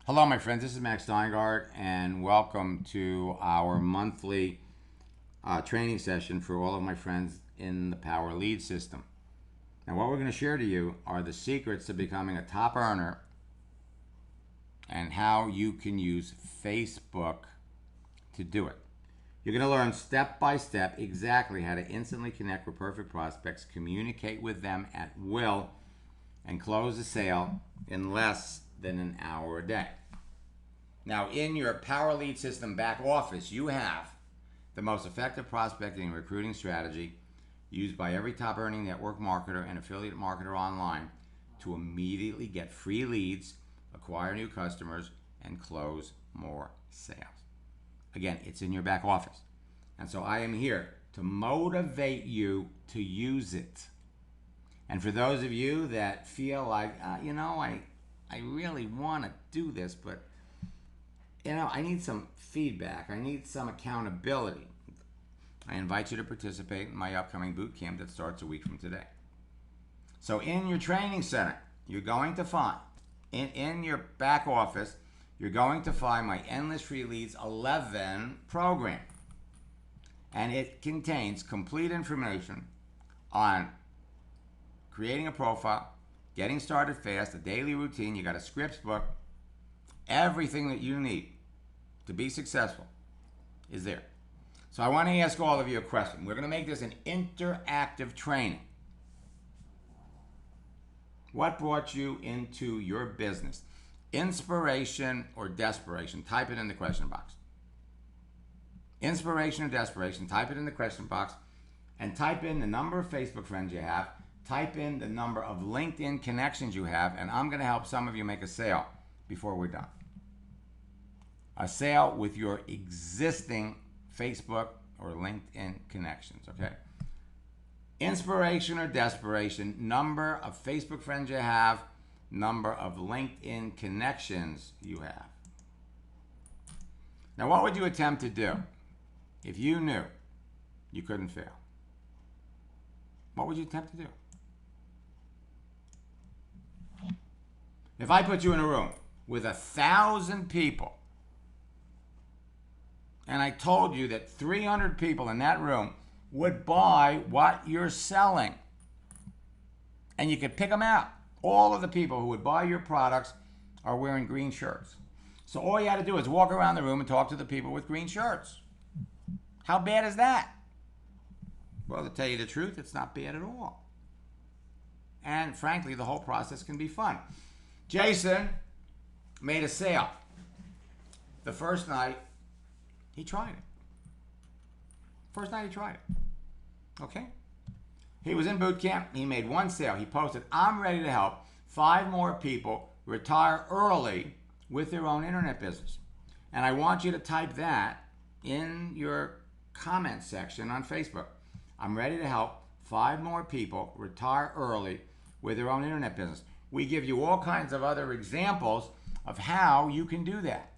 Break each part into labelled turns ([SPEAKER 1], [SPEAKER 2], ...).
[SPEAKER 1] Hello, my friends. This is Max Steingart, and welcome to our monthly training session for all of my friends in the Power Lead system. Now, what we're going to share to you are the secrets to becoming a top earner and how you can use Facebook to do it. You're going to learn step by step exactly how to instantly connect with perfect prospects, communicate with them at will, and close a sale in less than an hour a day. Now, in your Power Lead system back office, you have the most effective prospecting and recruiting strategy used by every top earning network marketer and affiliate marketer online to immediately get free leads, acquire new customers, and close more sales. Again, it's in your back office. And so I am here to motivate you to use it. And for those of you that feel like, I really want to do this, but I need some feedback. I need some accountability. I invite you to participate in my upcoming boot camp that starts a week from today. So in your training center, you're going to find, in your back office, you're going to find my Endless Free Leads 11 program. And it contains complete information on creating a profile, getting started fast, a daily routine. You got a scripts book. Everything that you need to be successful is there. So I want to ask all of you a question. We're going to make this an interactive training. What brought you into your business? Inspiration or desperation? Type it in the question box. Inspiration or desperation? Type it in the question box and type in the number of Facebook friends you have. Type in the number of LinkedIn connections you have, and I'm going to help some of you make a sale before we're done. A sale with your existing Facebook or LinkedIn connections, okay? Inspiration or desperation, number of Facebook friends you have, number of LinkedIn connections you have. Now, what would you attempt to do if you knew you couldn't fail? What would you attempt to do? If I put you in a room with 1,000 people and I told you that 300 people in that room would buy what you're selling, and you could pick them out, all of the people who would buy your products are wearing green shirts. So all you had to do is walk around the room and talk to the people with green shirts. How bad is that? Well, to tell you the truth, it's not bad at all. And frankly, the whole process can be fun. Jason made a sale. The first night, he tried it. First night he tried it. Okay? He was in boot camp. He made one sale. He posted, "I'm ready to help 5 more people retire early with their own internet business." And I want you to type that in your comment section on Facebook. I'm ready to help 5 more people retire early with their own internet business. We give you all kinds of other examples of how you can do that.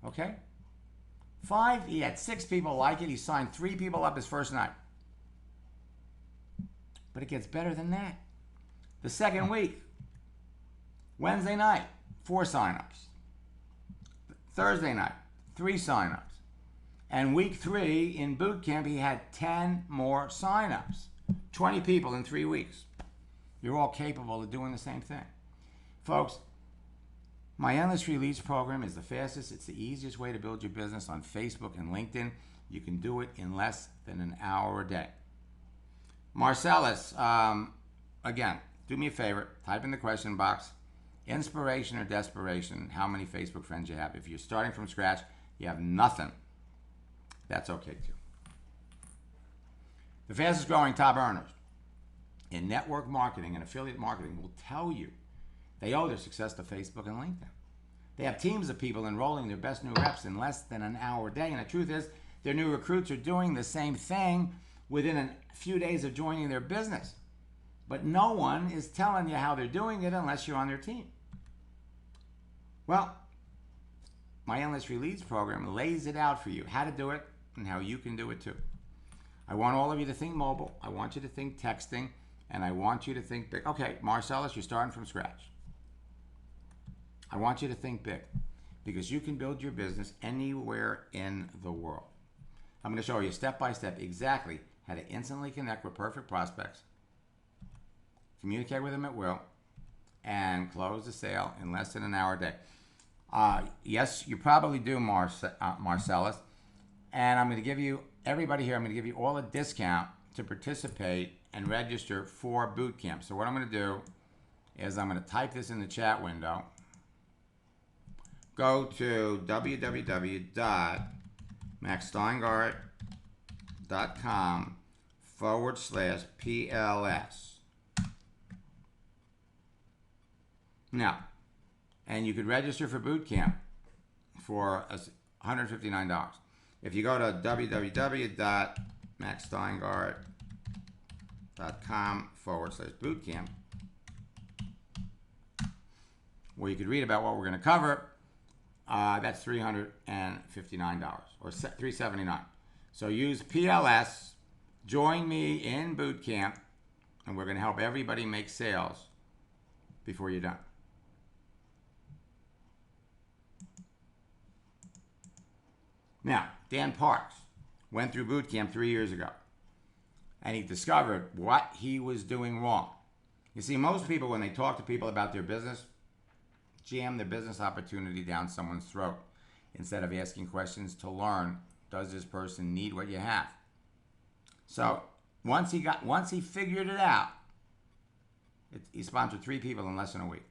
[SPEAKER 1] Okay? 5, he had 6 people like it. He signed 3 people up his first night. But it gets better than that. The second week, Wednesday night, 4 signups. Thursday night, 3 signups. And week 3 in boot camp, he had 10 more signups. 20 people in 3 weeks. You're all capable of doing the same thing. Folks, my Endless Free Leads program is the fastest, it's the easiest way to build your business on Facebook and LinkedIn. You can do it in less than an hour a day. Marcellus, again, do me a favor, type in the question box, inspiration or desperation, how many Facebook friends you have. If you're starting from scratch, you have nothing, that's okay too. The fastest growing top earners in network marketing and affiliate marketing will tell you they owe their success to Facebook and LinkedIn. They have teams of people enrolling their best new reps in less than an hour a day. And the truth is, their new recruits are doing the same thing within a few days of joining their business. But no one is telling you how they're doing it unless you're on their team. Well, my Endless Free Leads program lays it out for you, how to do it and how you can do it too. I want all of you to think mobile. I want you to think texting. And I want you to think big. Okay, Marcellus, you're starting from scratch. I want you to think big. because you can build your business anywhere in the world. I'm going to show you step by step exactly how to instantly connect with perfect prospects, communicate with them at will, and close the sale in less than an hour a day. Yes, you probably do, Marcellus. And I'm going to give you, everybody here, I'm going to give you all a discount to participate and register for boot camp. So what I'm going to do is I'm going to type this in the chat window. Go to www.maxsteingart.com/PLS. Now, and you could register for boot camp for $159. If you go to www.maxsteingart.com/bootcamp, where you could read about what we're going to cover, that's $359 or $379. So use PLS, join me in boot camp, and we're going to help everybody make sales before you're done. Now, Dan Parks went through boot camp 3 years ago, and he discovered what he was doing wrong. You see, most people, when they talk to people about their business, jam their business opportunity down someone's throat instead of asking questions to learn, does this person need what you have? So once he figured it out, he sponsored 3 people in less than a week,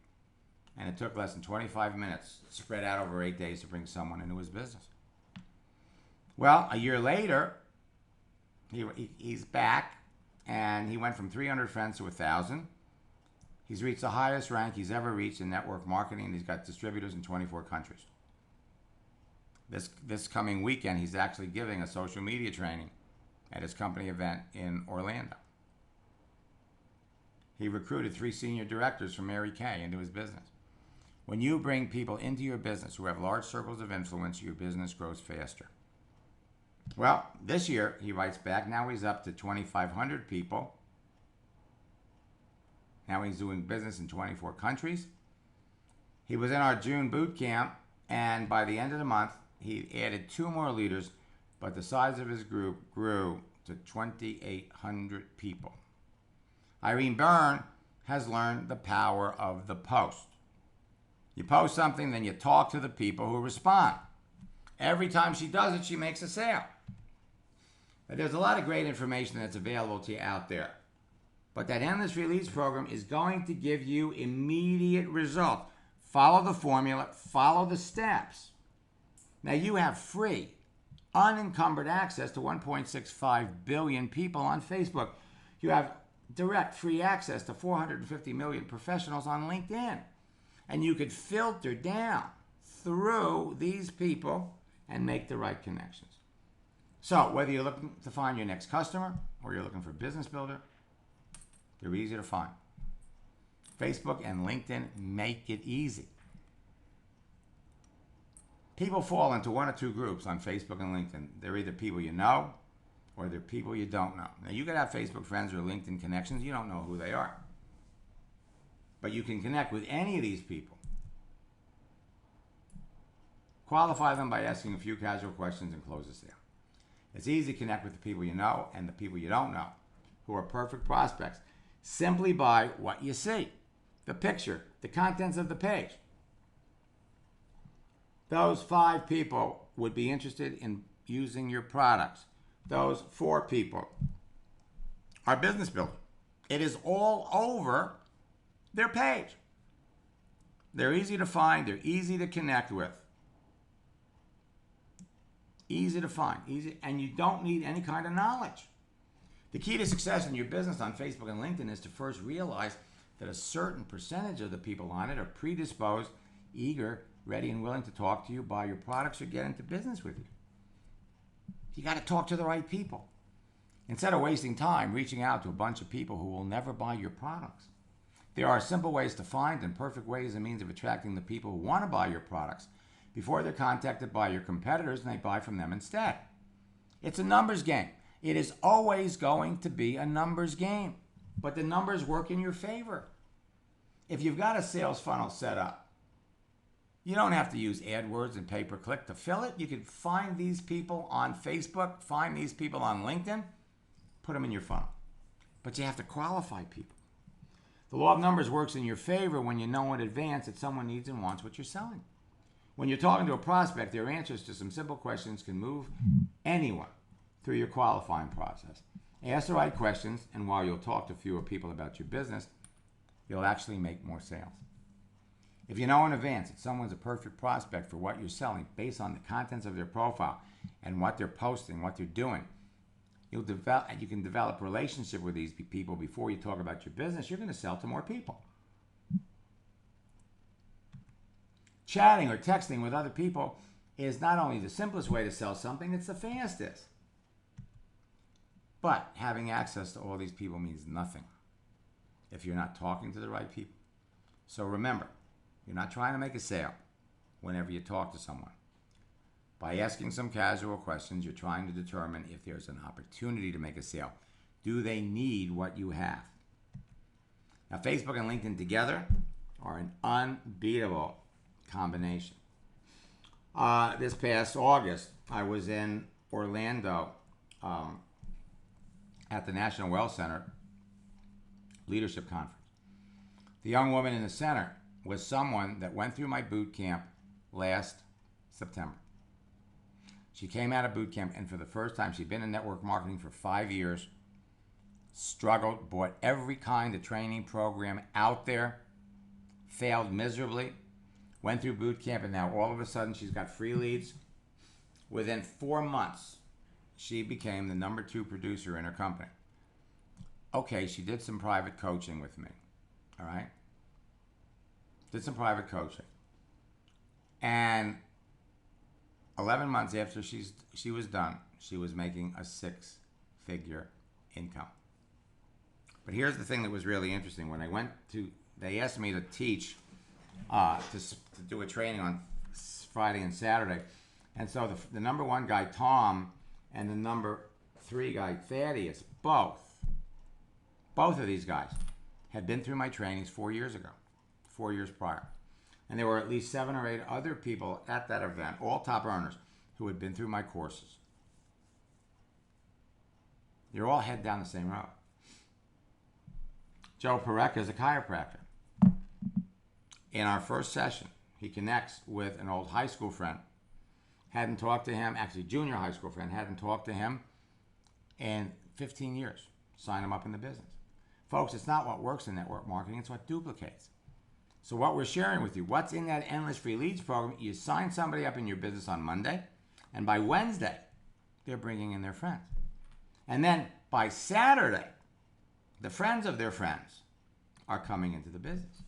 [SPEAKER 1] and it took less than 25 minutes spread out over 8 days to bring someone into his business. Well, a year later, he's back, and he went from 300 friends to 1,000. He's reached the highest rank he's ever reached in network marketing, and he's got distributors in 24 countries. This coming weekend, he's actually giving a social media training at his company event in Orlando. He recruited 3 senior directors from Mary Kay into his business. When you bring people into your business who have large circles of influence, your business grows faster. Well, this year, he writes back, now he's up to 2,500 people. Now he's doing business in 24 countries. He was in our June boot camp, and by the end of the month, he added 2 more leaders, but the size of his group grew to 2,800 people. Irene Byrne has learned the power of the post. You post something, then you talk to the people who respond. Every time she does it, she makes a sale. But there's a lot of great information that's available to you out there. But that endless release program is going to give you immediate results. Follow the formula, follow the steps. Now you have free, unencumbered access to 1.65 billion people on Facebook. You have direct free access to 450 million professionals on LinkedIn. And you could filter down through these people and make the right connections. So whether you're looking to find your next customer or you're looking for a business builder, they're easy to find. Facebook and LinkedIn make it easy. People fall into 1 or 2 groups on Facebook and LinkedIn. They're either people you know or they're people you don't know. Now you could have Facebook friends or LinkedIn connections. You don't know who they are. But you can connect with any of these people. Qualify them by asking a few casual questions and close the sale. It's easy to connect with the people you know and the people you don't know who are perfect prospects simply by what you see, the picture, the contents of the page. Those 5 people would be interested in using your products. Those 4 people are business builders. It is all over their page. They're easy to find. They're easy to connect with. Easy to find. Easy, and you don't need any kind of knowledge. The key to success in your business on Facebook and LinkedIn is to first realize that a certain percentage of the people on it are predisposed, eager, ready, and willing to talk to you, buy your products, or get into business with you. You got to talk to the right people. Instead of wasting time reaching out to a bunch of people who will never buy your products. There are simple ways to find and perfect ways and means of attracting the people who want to buy your products before they're contacted by your competitors and they buy from them instead. It's a numbers game. It is always going to be a numbers game, but the numbers work in your favor. If you've got a sales funnel set up You don't have to use AdWords and pay-per-click to fill it. You can find these people on Facebook, find these people on LinkedIn, put them in your funnel. But you have to qualify people. The law of numbers works in your favor when you know in advance that someone needs and wants what you're selling. When you're talking to a prospect, their answers to some simple questions can move anyone through your qualifying process. Ask the right questions, and while you'll talk to fewer people about your business, you'll actually make more sales. If you know in advance that someone's a perfect prospect for what you're selling based on the contents of their profile and what they're posting, what they're doing, you can develop a relationship with these people before you talk about your business. You're going to sell to more people. Chatting or texting with other people is not only the simplest way to sell something, it's the fastest. But having access to all these people means nothing if you're not talking to the right people. So remember, you're not trying to make a sale whenever you talk to someone. By asking some casual questions, you're trying to determine if there's an opportunity to make a sale. Do they need what you have? Now, Facebook and LinkedIn together are an unbeatable combination. This past August, I was in Orlando at the National Well Center Leadership Conference. The young woman in the center was someone that went through my boot camp last September. She came out of boot camp, and for the first time, she'd been in network marketing for 5 years, struggled, bought every kind of training program out there, failed miserably, went through boot camp, and now all of a sudden she's got free leads. Within 4 months, she became the #2 producer in her company. Okay, she did some private coaching with me, all right? Did some private coaching. And 11 months after she was done, she was making a 6-figure income. But here's the thing that was really interesting. When I went to, they asked me to teach, to do a training on Friday and Saturday. And so the #1 guy, Tom, and the #3 guy, Thaddeus, both of these guys had been through my trainings 4 years ago, 4 years prior. And there were at least 7 or 8 other people at that event, all top earners, who had been through my courses. You're all head down the same road. Joe Pareca is a chiropractor. In our first session, he connects with an old high school friend. Hadn't talked to him, actually junior high school friend, hadn't talked to him in 15 years. Sign him up in the business. Folks, it's not what works in network marketing, it's what duplicates. So what we're sharing with you, what's in that Endless Free Leads program, you sign somebody up in your business on Monday, and by Wednesday, they're bringing in their friends. And then by Saturday, the friends of their friends are coming into the business.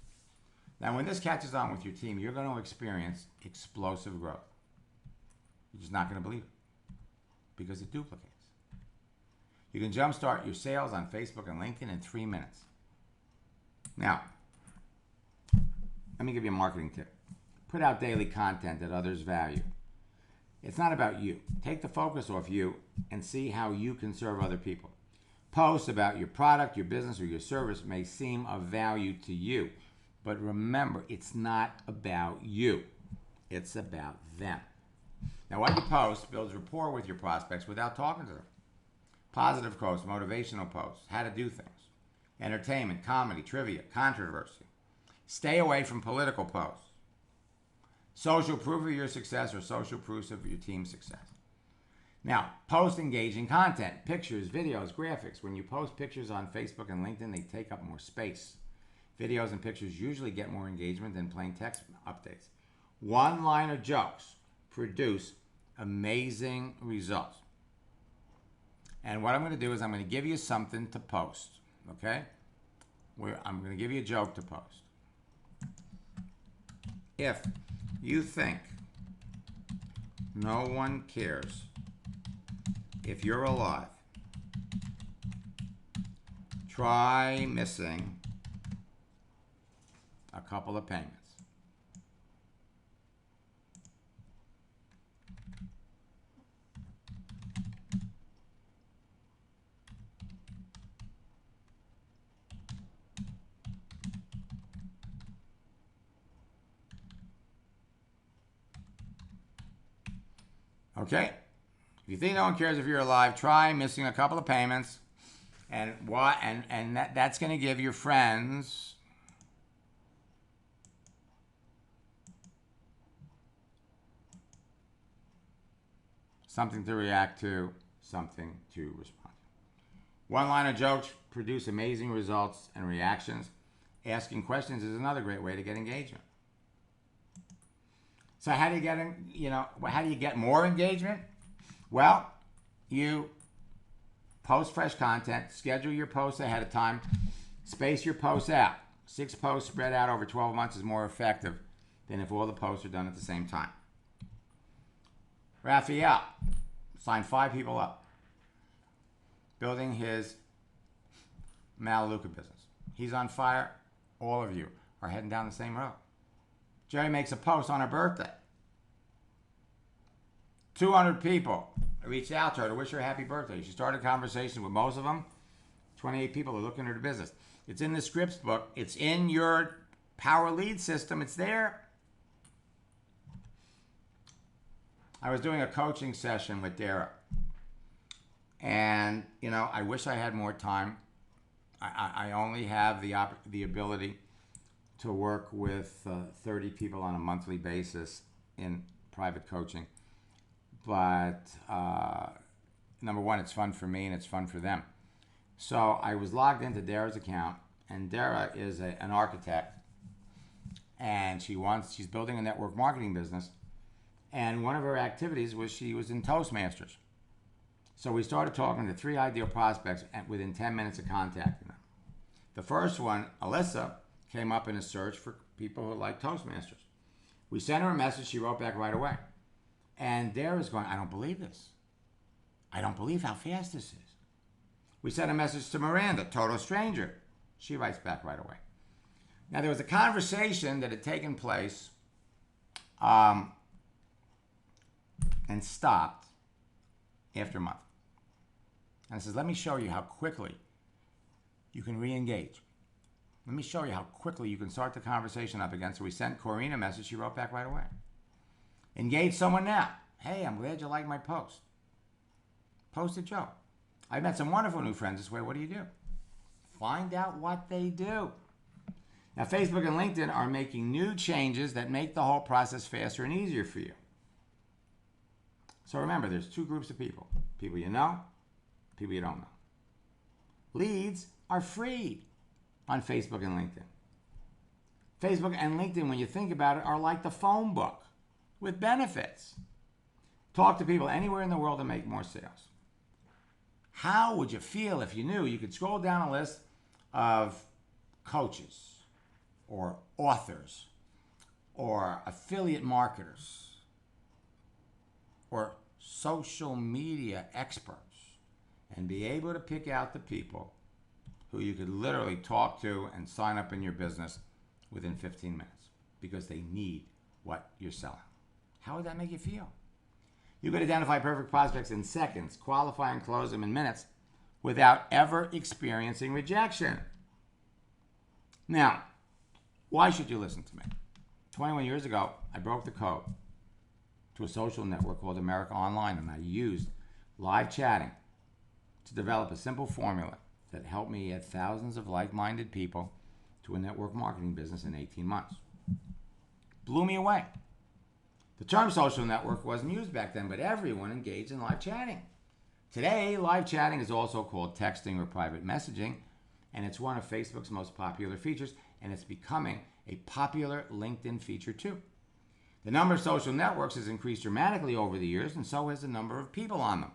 [SPEAKER 1] Now, when this catches on with your team, you're going to experience explosive growth. You're just not going to believe it because it duplicates. You can jumpstart your sales on Facebook and LinkedIn in 3 minutes. Now, let me give you a marketing tip. Put out daily content that others value. It's not about you. Take the focus off you and see how you can serve other people. Posts about your product, your business, or your service may seem of value to you, but remember, it's not about you. It's about them. Now, what you post builds rapport with your prospects without talking to them. Positive posts, motivational posts, how to do things, entertainment, comedy, trivia, controversy. Stay away from political posts. Social proof of your success or social proofs of your team's success. Now, post engaging content, pictures, videos, graphics. When you post pictures on Facebook and LinkedIn, they take up more space. Videos and pictures usually get more engagement than plain text updates. One-liner jokes produce amazing results. And what I'm going to do is I'm going to give you something to post, okay? I'm going to give you a joke to post. If you think no one cares if you're alive, try missing a couple of payments. Okay? If you think no one cares if you're alive, try missing a couple of payments. And that's going to give your friends something to react to, something to respond to. One-liner jokes produce amazing results and reactions. Asking questions is another great way to get engagement. So how do you get more engagement? Well, you post fresh content, schedule your posts ahead of time, space your posts out. 6 posts spread out over 12 months is more effective than if all the posts are done at the same time. Raphael signed 5 people up, building his Melaleuca business. He's on fire. All of you are heading down the same road. Jerry makes a post on her birthday. 200 people reached out to her to wish her a happy birthday. She started a conversation with most of them. 28 people are looking at her business. It's in the scripts book. It's in your Power Lead system. It's there. I was doing a coaching session with Dara. And, I wish I had more time. I only have the ability to work with 30 people on a monthly basis in private coaching. But number one, it's fun for me and it's fun for them. So I was logged into Dara's account, and Dara is an architect, and she's building a network marketing business. And one of her activities was she was in Toastmasters. So we started talking to 3 ideal prospects within 10 minutes of contacting them. The first one, Alyssa, came up in a search for people who like Toastmasters. We sent her a message. She wrote back right away. And Dara's going, I don't believe this. I don't believe how fast this is. We sent a message to Miranda, total stranger. She writes back right away. Now, there was a conversation that had taken place and stopped after a month. And it says, let me show you how quickly you can re-engage. Let me show you how quickly you can start the conversation up again. So we sent Corrine a message. She wrote back right away. Engage someone now. Hey, I'm glad you like my post. Post a joke. I've met some wonderful new friends this way. What do you do? Find out what they do. Now, Facebook and LinkedIn are making new changes that make the whole process faster and easier for you. So remember, there's 2 groups of people. People you know, people you don't know. Leads are free on Facebook and LinkedIn. Facebook and LinkedIn, when you think about it, are like the phone book with benefits. Talk to people anywhere in the world and make more sales. How would you feel if you knew you could scroll down a list of coaches or authors or affiliate marketers or social media experts and be able to pick out the people who you could literally talk to and sign up in your business within 15 minutes because they need what you're selling? How would that make you feel? You could identify perfect prospects in seconds, qualify and close them in minutes without ever experiencing rejection. Now, why should you listen to me? 21 years ago, I broke the code to a social network called America Online, and I used live chatting to develop a simple formula that helped me add thousands of like-minded people to a network marketing business in 18 months. Blew me away. The term social network wasn't used back then, but everyone engaged in live chatting. Today, live chatting is also called texting or private messaging, and it's one of Facebook's most popular features, and it's becoming a popular LinkedIn feature too. The number of social networks has increased dramatically over the years, and so has the number of people on them.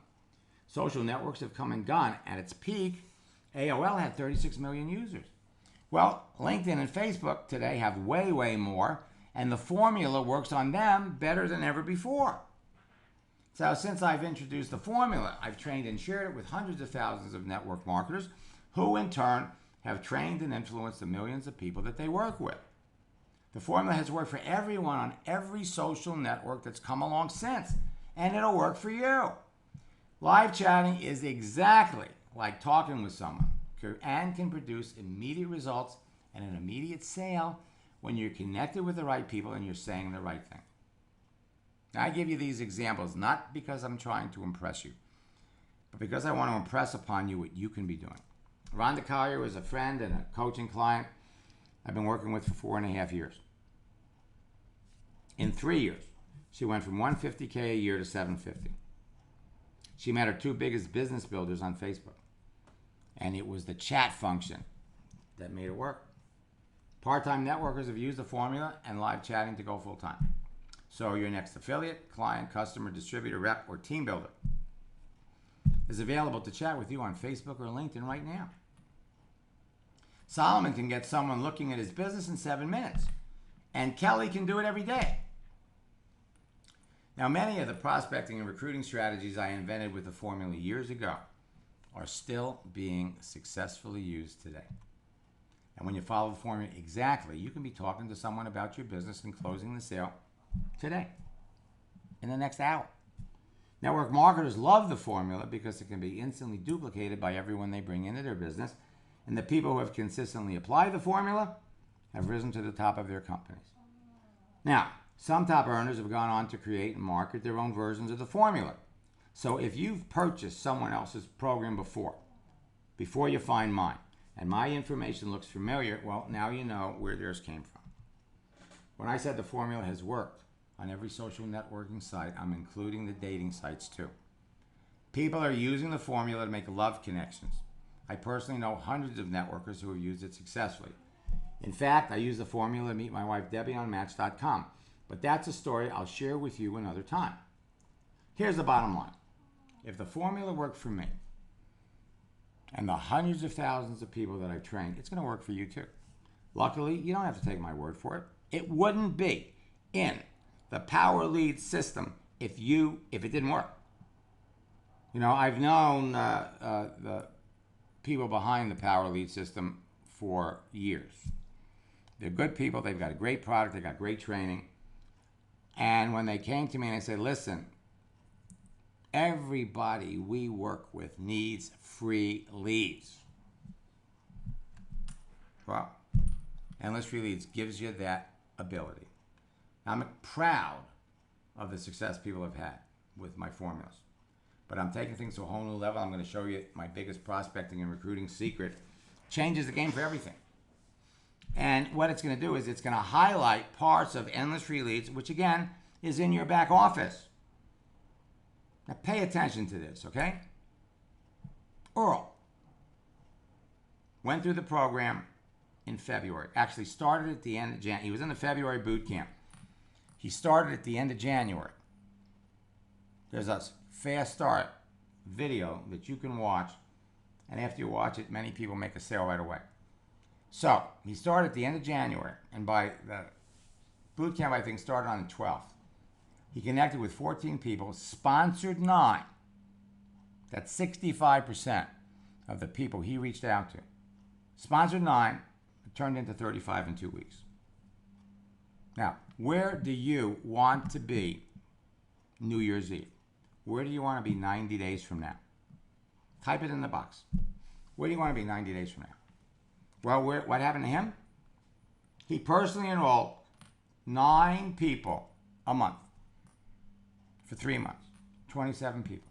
[SPEAKER 1] Social networks have come and gone. At its peak, AOL had 36 million users. Well, LinkedIn and Facebook today have way, way more, and the formula works on them better than ever before. So since I've introduced the formula, I've trained and shared it with hundreds of thousands of network marketers who in turn have trained and influenced the millions of people that they work with. The formula has worked for everyone on every social network that's come along since, and it'll work for you. Live chatting is exactly like talking with someone and can produce immediate results and an immediate sale when you're connected with the right people and you're saying the right thing. Now, I give you these examples not because I'm trying to impress you, but because I want to impress upon you what you can be doing. Rhonda Collier was a friend and a coaching client I've been working with for 4.5 years. In 3 years, she went from $150K a year to $750. She met her two biggest business builders on Facebook. And it was the chat function that made it work. Part-time networkers have used the formula and live chatting to go full-time. So your next affiliate, client, customer, distributor, rep, or team builder is available to chat with you on Facebook or LinkedIn right now. Solomon can get someone looking at his business in 7 minutes, and Kelly can do it every day. Now, many of the prospecting and recruiting strategies I invented with the formula years ago are still being successfully used today. And when you follow the formula exactly, you can be talking to someone about your business and closing the sale today, in the next hour. Network marketers love the formula because it can be instantly duplicated by everyone they bring into their business, and the people who have consistently applied the formula have risen to the top of their companies. Now, some top earners have gone on to create and market their own versions of the formula. So if you've purchased someone else's program before you find mine, and my information looks familiar, well, now you know where theirs came from. When I said the formula has worked on every social networking site, I'm including the dating sites too. People are using the formula to make love connections. I personally know hundreds of networkers who have used it successfully. In fact, I use the formula to meet my wife Debbie on Match.com. But that's a story I'll share with you another time. Here's the bottom line. If the formula worked for me and the hundreds of thousands of people that I've trained, it's going to work for you too. Luckily, you don't have to take my word for it. It wouldn't be in the Power Lead system if it didn't work. You know, I've known the people behind the Power Lead system for years. They're good people. They've got a great product. They've got great training. And when they came to me and they said, listen, everybody we work with needs free leads. Well, Endless Free Leads gives you that ability. I'm proud of the success people have had with my formulas. But I'm taking things to a whole new level. I'm going to show you my biggest prospecting and recruiting secret. Changes the game for everything. And what it's going to do is it's going to highlight parts of Endless Free Leads, which again is in your back office. Now pay attention to this, okay? Earl went through the program in February. Actually started at the end of January. He was in the February boot camp. He started at the end of January. There's a fast start video that you can watch, and after you watch it, many people make a sale right away. So he started at the end of January, and by the boot camp, I think, started on the 12th. He connected with 14 people, sponsored 9. That's 65% of the people he reached out to. Sponsored 9, it turned into 35 in 2 weeks. Now, where do you want to be New Year's Eve? Where do you want to be 90 days from now? Type it in the box. Where do you want to be 90 days from now? Well, what happened to him? He personally enrolled 9 people a month for 3 months, 27 people.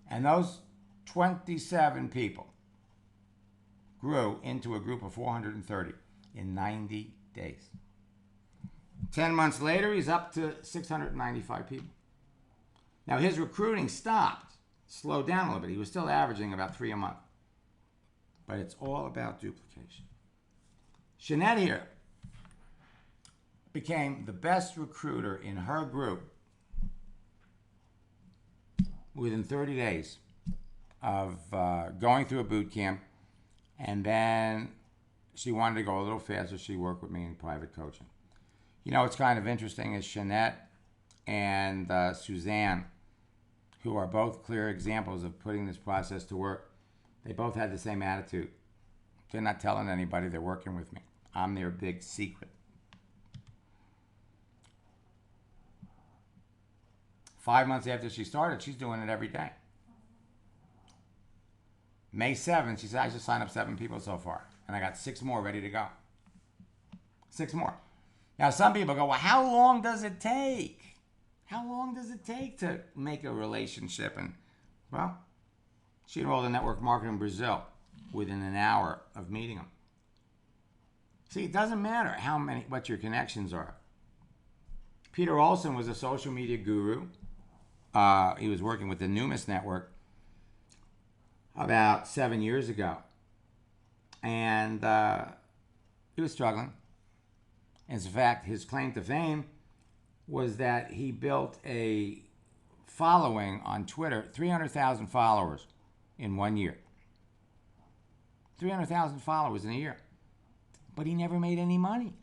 [SPEAKER 1] And those 27 people grew into a group of 430 in 90 days. 10 months later, he's up to 695 people. Now, his recruiting stopped, slowed down a little bit. He was still averaging about 3 a month. But it's all about duplication. Jeanette here became the best recruiter in her group within 30 days of going through a boot camp, and then she wanted to go a little faster. She worked with me in private coaching. You know, what's kind of interesting is Jeanette and Suzanne, who are both clear examples of putting this process to work, they both had the same attitude. They're not telling anybody they're working with me. I'm their big secret. 5 months after she started, she's doing it every day. May 7th, she said, I just signed up 7 people so far. And I got 6 more ready to go. 6 more. Now, some people go, well, how long does it take? How long does it take to make a relationship? And, well, she enrolled in network marketing in Brazil within an hour of meeting him. See, it doesn't matter what your connections are. Peter Olson was a social media guru. He was working with the Numis Network about 7 years ago. And he was struggling. In fact, his claim to fame was that he built a following on Twitter, 300,000 followers in 1 year. 300,000 followers in a year. But he never made any money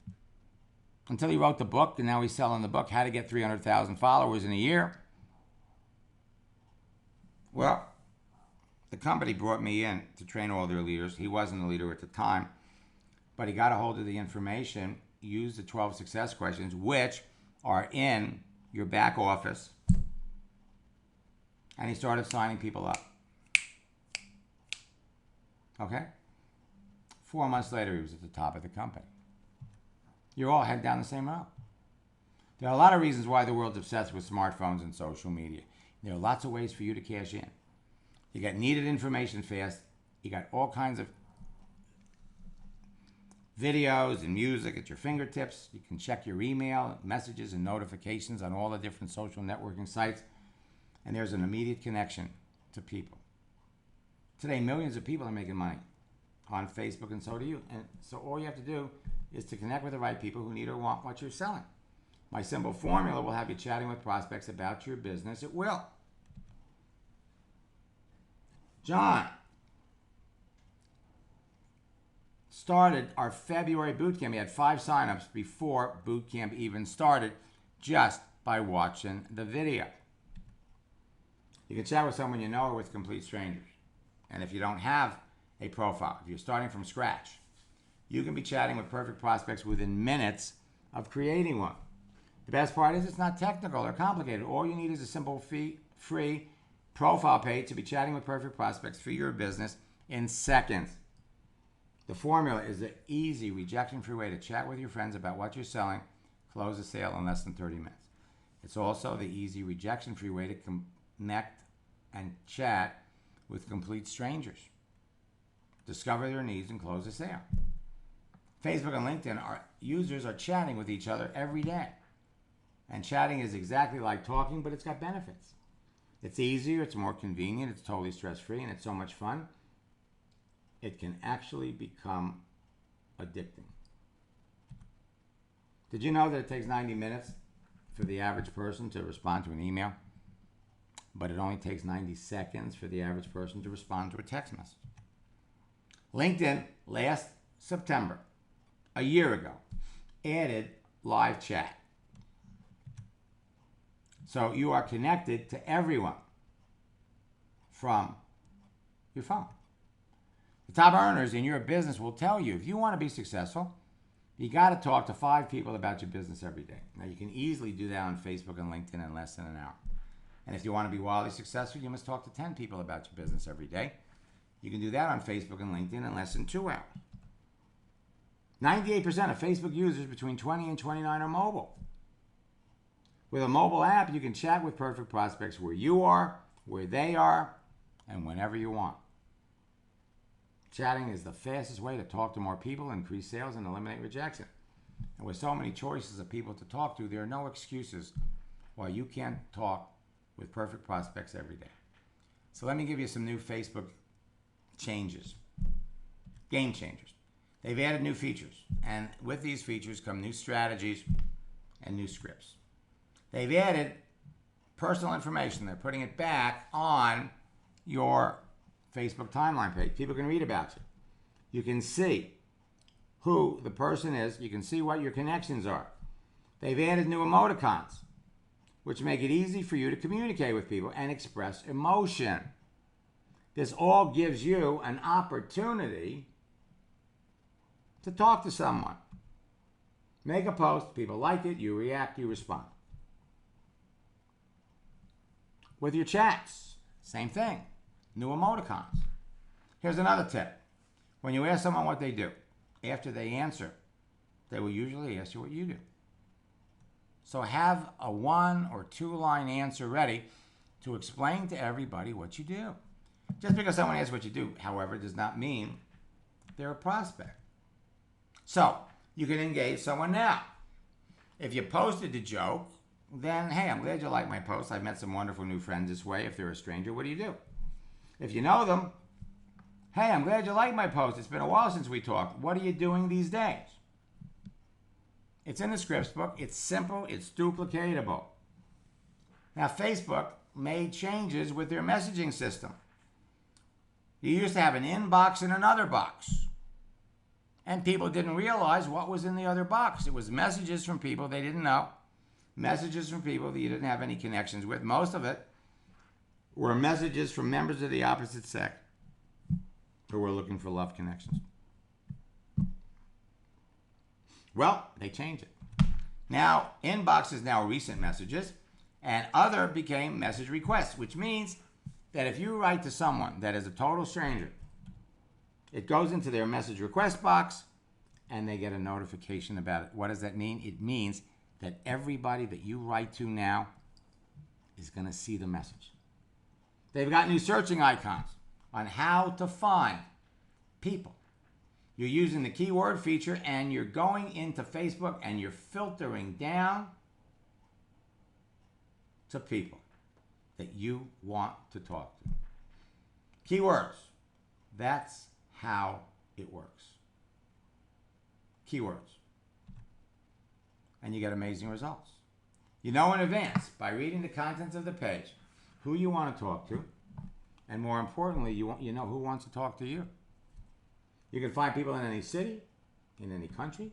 [SPEAKER 1] until he wrote the book, and now he's selling the book, How to Get 300,000 Followers in a Year. Well, the company brought me in to train all their leaders. He wasn't a leader at the time, but he got a hold of the information, used the 12 success questions, which are in your back office, and he started signing people up. Okay? 4 months later, he was at the top of the company. You're all heading down the same route. There are a lot of reasons why the world's obsessed with smartphones and social media. There are lots of ways for you to cash in. You got needed information fast. You got all kinds of videos and music at your fingertips. You can check your email, messages, and notifications on all the different social networking sites. And there's an immediate connection to people. Today, millions of people are making money on Facebook, and so do you. And so all you have to do is to connect with the right people who need or want what you're selling. My simple formula will have you chatting with prospects about your business. It will. John started our February boot camp. He had 5 signups before boot camp even started, just by watching the video. You can chat with someone you know or with complete strangers. And if you don't have a profile, if you're starting from scratch, you can be chatting with perfect prospects within minutes of creating one. The best part is it's not technical or complicated. All you need is a simple free profile page to be chatting with perfect prospects for your business in seconds. The formula is an easy, rejection-free way to chat with your friends about what you're selling, close a sale in less than 30 minutes. It's also the easy, rejection-free way to connect and chat with complete strangers. Discover their needs and close a sale. Facebook and LinkedIn, our users are chatting with each other every day. And chatting is exactly like talking, but it's got benefits. It's easier, it's more convenient, it's totally stress-free, and it's so much fun, it can actually become addicting. Did you know that it takes 90 minutes for the average person to respond to an email? But it only takes 90 seconds for the average person to respond to a text message. LinkedIn, last September, a year ago, added live chat. So you are connected to everyone from your phone. The top earners in your business will tell you, if you want to be successful, you got to talk to 5 people about your business every day. Now, you can easily do that on Facebook and LinkedIn in less than an hour. And if you want to be wildly successful, you must talk to 10 people about your business every day. You can do that on Facebook and LinkedIn in less than 2 hours. 98% of Facebook users between 20 and 29 are mobile. With a mobile app, you can chat with perfect prospects where you are, where they are, and whenever you want. Chatting is the fastest way to talk to more people, increase sales, and eliminate rejection. And with so many choices of people to talk to, there are no excuses why you can't talk with perfect prospects every day. So let me give you some new Facebook changes. Game changers. They've added new features. And with these features come new strategies and new scripts. They've added personal information. They're putting it back on your Facebook timeline page. People can read about you. You can see who the person is. You can see what your connections are. They've added new emoticons, which make it easy for you to communicate with people and express emotion. This all gives you an opportunity to talk to someone. Make a post, people like it, you react, you respond. With your chats, same thing. New emoticons. Here's another tip. When you ask someone what they do, after they answer, they will usually ask you what you do. So have a 1 or 2 line answer ready to explain to everybody what you do. Just because someone asks what you do, however, does not mean they're a prospect. So you can engage someone now. If you posted the joke, then hey, I'm glad you like my post. I've met some wonderful new friends this way. If they're a stranger, what do you do? If you know them, hey, I'm glad you like my post. It's been a while since we talked. What are you doing these days? It's in the scripts book. It's simple. It's duplicatable. Now, Facebook made changes with their messaging system. You used to have an inbox and another box. And people didn't realize what was in the other box. It was messages from people they didn't know, messages from people that you didn't have any connections with. Most of it were messages from members of the opposite sex who were looking for love connections. Well, they changed it. Now, inbox is now recent messages, and other became message requests, which means that if you write to someone that is a total stranger, it goes into their message request box, and they get a notification about it. What does that mean? It means that everybody that you write to now is going to see the message. They've got new searching icons on how to find people. You're using the keyword feature, and you're going into Facebook, and you're filtering down to people that you want to talk to. Keywords. That's how it works. Keywords. And you get amazing results. You know in advance, by reading the contents of the page, who you want to talk to, and more importantly, you know who wants to talk to you. You can find people in any city, in any country,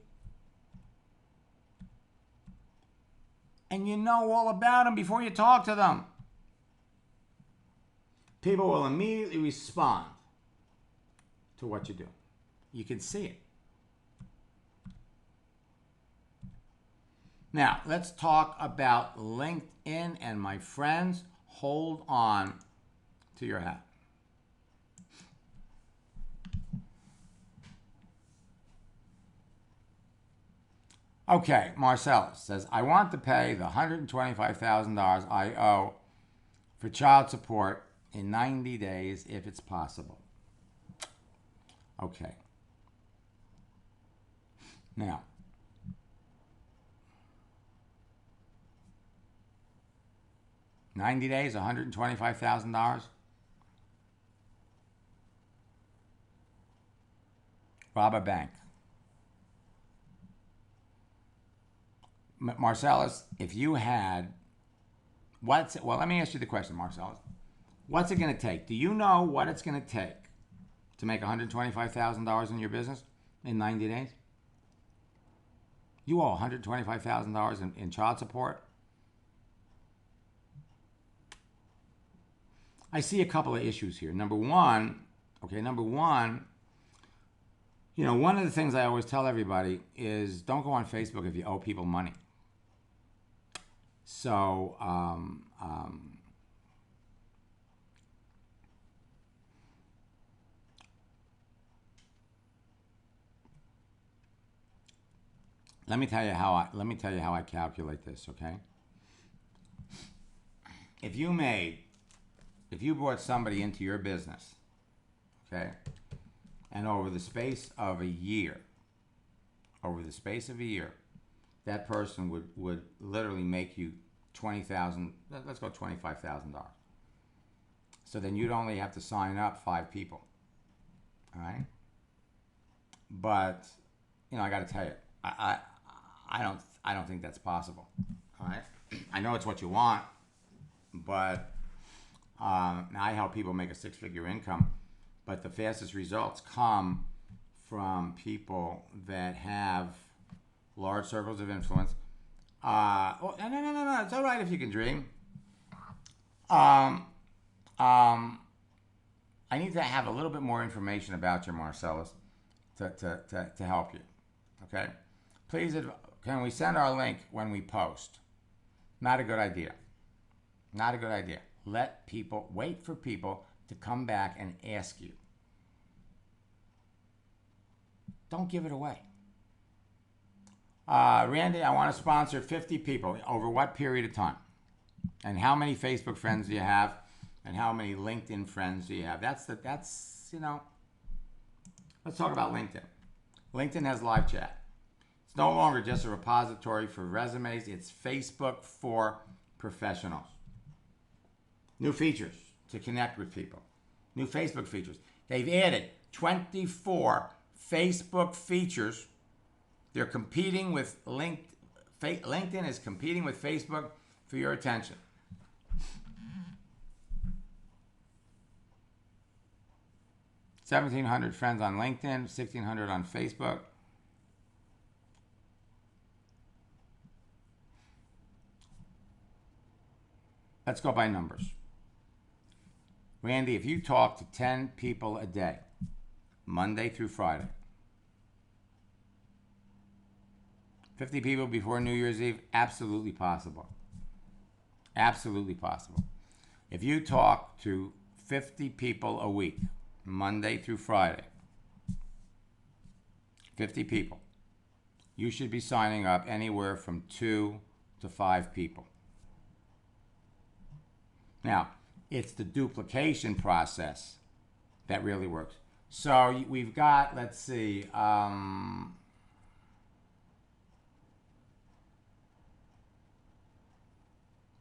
[SPEAKER 1] and you know all about them before you talk to them. People will immediately respond to what you do. You can see it. Now, let's talk about LinkedIn, and my friends, hold on to your hat. Okay, Marcellus says, I want to pay the $125,000 I owe for child support in 90 days if it's possible. Okay. Now, $90 days, $125,000. Rob a bank. Marcellus, if you had, well, let me ask you the question, Marcellus. What's it going to take? Do you know what it's going to take to make $125,000 in your business in 90 days? You owe $125,000 in child support. I see a couple of issues here. Number one, you know, one of the things I always tell everybody is don't go on Facebook if you owe people money. So, let me tell you how I calculate this, okay? If you brought somebody into your business, okay, and over the space of a year, that person would literally make you $20,000, let's go $25,000. So then you'd only have to sign up 5 people, all right? But, you know, I got to tell you, I don't think that's possible, all right? I know it's what you want, but I help people make a 6-figure income, but the fastest results come from people that have large circles of influence. No, it's all right if you can dream. I need to have a little bit more information about you, Marcellus, to help you. Okay? Please, can we send our link when we post? Not a good idea. Not a good idea. Wait for people to come back and ask you. Don't give it away. Randy, I want to sponsor 50 people. Over what period of time? And how many Facebook friends do you have? And how many LinkedIn friends do you have? That's you know, let's talk about LinkedIn. LinkedIn has live chat. It's no longer just a repository for resumes. It's Facebook for professionals. New features to connect with people. New Facebook features. They've added 24 Facebook features. They're competing with LinkedIn is competing with Facebook for your attention. $1,700 friends on LinkedIn, 1,600 on Facebook. Let's go by numbers. Randy, if you talk to 10 people a day, Monday through Friday, 50 people before New Year's Eve, absolutely possible. Absolutely possible. If you talk to 50 people a week, Monday through Friday, 50 people, you should be signing up anywhere from 2 to 5 people. Now, it's the duplication process that really works. So we've got, let's see,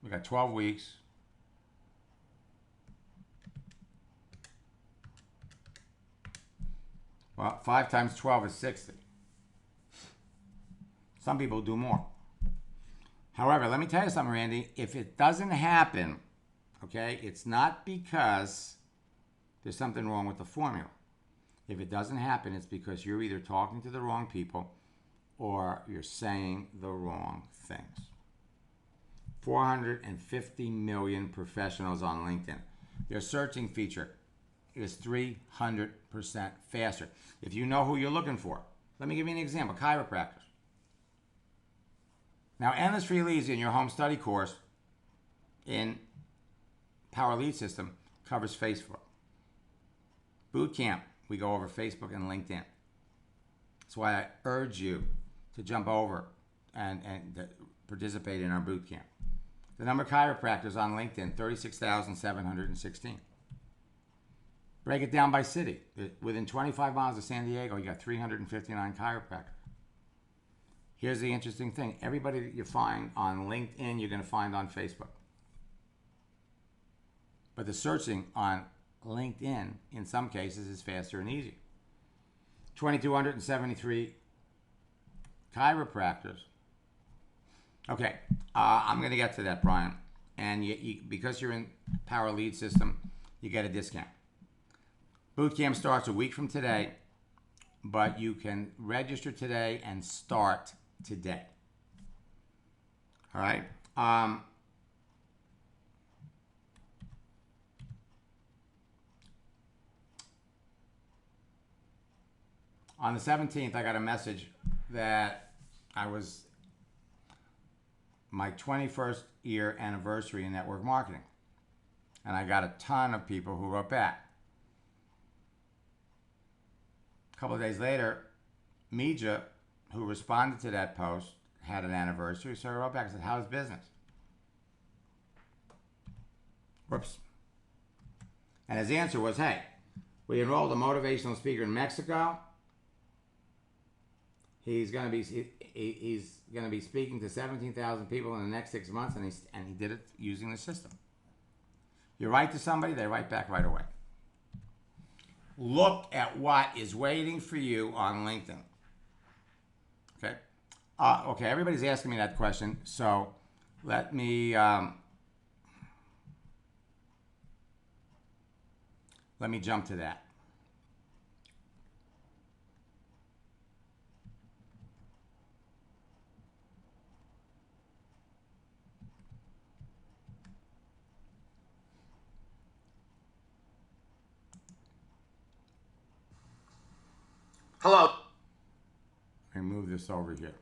[SPEAKER 1] we got 12 weeks. Well, 5 times 12 is 60. Some people do more. However, let me tell you something, Randy. If it doesn't happen, okay, it's not because there's something wrong with the formula. If it doesn't happen, it's because you're either talking to the wrong people or you're saying the wrong things. 450 million professionals on LinkedIn. Their searching feature is 300% faster. If you know who you're looking for, let me give you an example, chiropractors. Now, Endless Free Leads in your home study course in Power Lead System covers Facebook. Boot camp, we go over Facebook and LinkedIn. That's why I urge you to jump over and participate in our boot camp. The number of chiropractors on LinkedIn, 36,716. Break it down by city. Within 25 miles of San Diego, you got 359 chiropractors. Here's the interesting thing. Everybody that you find on LinkedIn, you're going to find on Facebook. But the searching on LinkedIn, in some cases, is faster and easier. 2,273 chiropractors. Okay, I'm going to get to that, Brian. And because you're in Power Lead System, you get a discount. Boot camp starts a week from today, but you can register today and start today. All right. On the 17th, I got a message that my 21st year anniversary in network marketing. And I got a ton of people who wrote back. A couple of days later, Mija, who responded to that post, had an anniversary, so I wrote back and said, how's business? Whoops. And his answer was, hey, we enrolled a motivational speaker in Mexico. He's going to be speaking to 17,000 people in the next 6 months, and he did it using the system. You write to somebody, they write back right away. Look at what is waiting for you on LinkedIn. Okay. Okay. Everybody's asking me that question, so let me jump to that. Hello. Let me move this over here.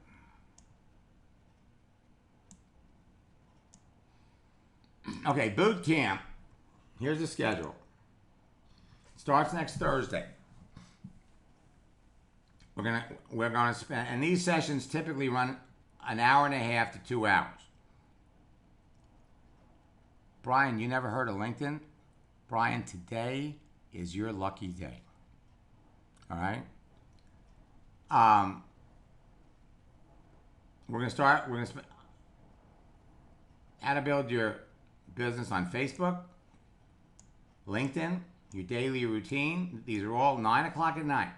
[SPEAKER 1] Okay, boot camp. Here's the schedule. Starts next Thursday. we're gonna spend, and these sessions typically run an hour and a half to 2 hours. Brian, you never heard of LinkedIn? Brian, today is your lucky day. All right. We're gonna start. We're gonna how to build your business on Facebook, LinkedIn, your daily routine. These are all 9 o'clock at night.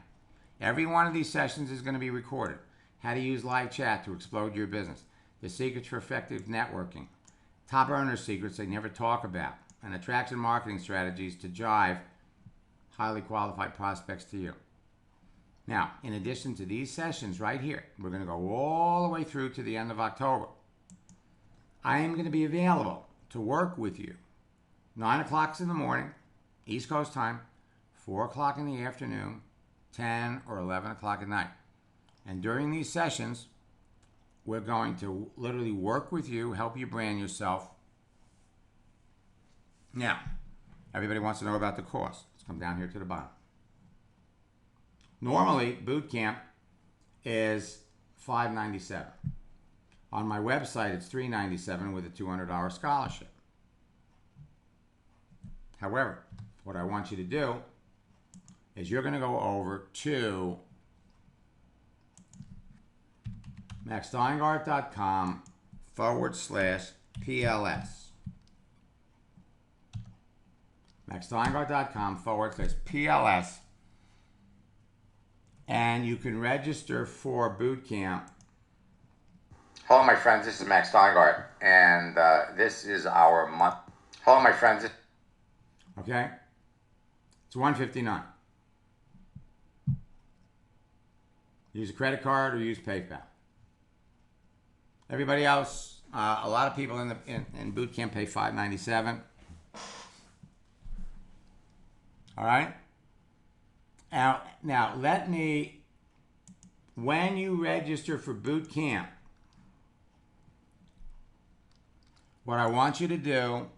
[SPEAKER 1] Every one of these sessions is going to be recorded. How to use live chat to explode your business. The secrets for effective networking. Top earner secrets they never talk about. And attraction marketing strategies to drive highly qualified prospects to you. Now, in addition to these sessions right here, we're going to go all the way through to the end of October. I am going to be available to work with you 9 o'clock in the morning, East Coast time, 4 o'clock in the afternoon, 10 or 11 o'clock at night. And during these sessions, we're going to literally work with you, help you brand yourself. Now, everybody wants to know about the cost. Let's come down here to the bottom. Normally, boot camp is $597. On my website, it's $397 with a $200 scholarship. However, what I want you to do is you're going to go over to maxsteingart.com/PLS. maxsteingart.com/PLS. And you can register for boot camp. Hello, my friends. This is Max Steingart, and this is our month. Hello, my friends. Okay, it's $159. Use a credit card or use PayPal. Everybody else, a lot of people in boot camp pay $597. All right. Now let me. When you register for boot camp, what I want you to do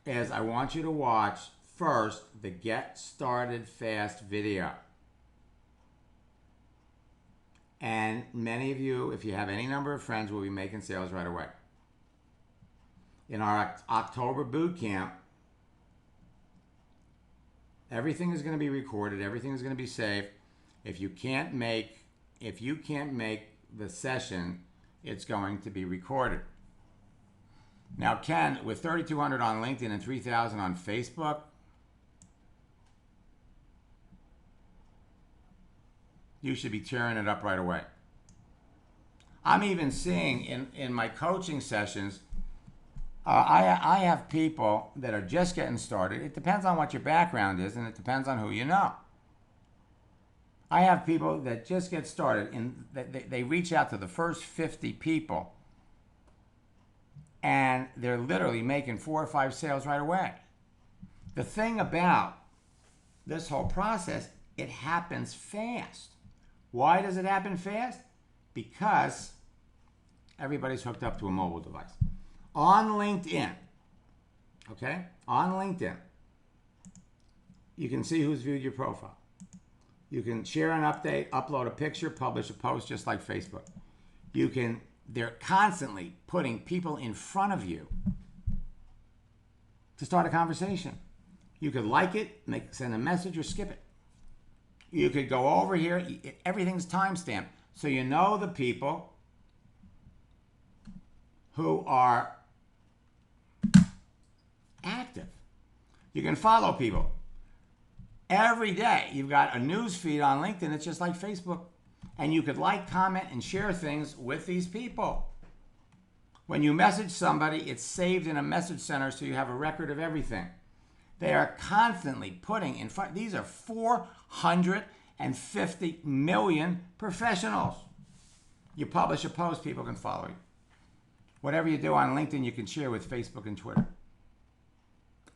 [SPEAKER 1] is I want you to watch first the Get Started Fast video. And many of you, if you have any number of friends, will be making sales right away. In our October boot camp, everything is going to be recorded. Everything is going to be saved. If you can't make the session, it's going to be recorded. Now, Ken, with 3,200 on LinkedIn and 3,000 on Facebook, you should be tearing it up right away. I'm even seeing in my coaching sessions, I have people that are just getting started. It depends on what your background is, and it depends on who you know. I have people that just get started, and they reach out to the first 50 people, and they're literally making 4 or 5 sales right away. The thing about this whole process, it happens fast. Why does it happen fast? Because everybody's hooked up to a mobile device. On LinkedIn, okay? On LinkedIn, you can see who's viewed your profile. You can share an update, upload a picture, publish a post, just like Facebook. They're constantly putting people in front of you to start a conversation. You could like it, send a message, or skip it. You could go over here. Everything's timestamped. So you know the people who are active. You can follow people. Every day, you've got a news feed on LinkedIn. It's just like Facebook. And you could like, comment, and share things with these people. When you message somebody, it's saved in a message center so you have a record of everything. They are constantly putting in front. These are 450 million professionals. You publish a post, people can follow you. Whatever you do on LinkedIn, you can share with Facebook and Twitter.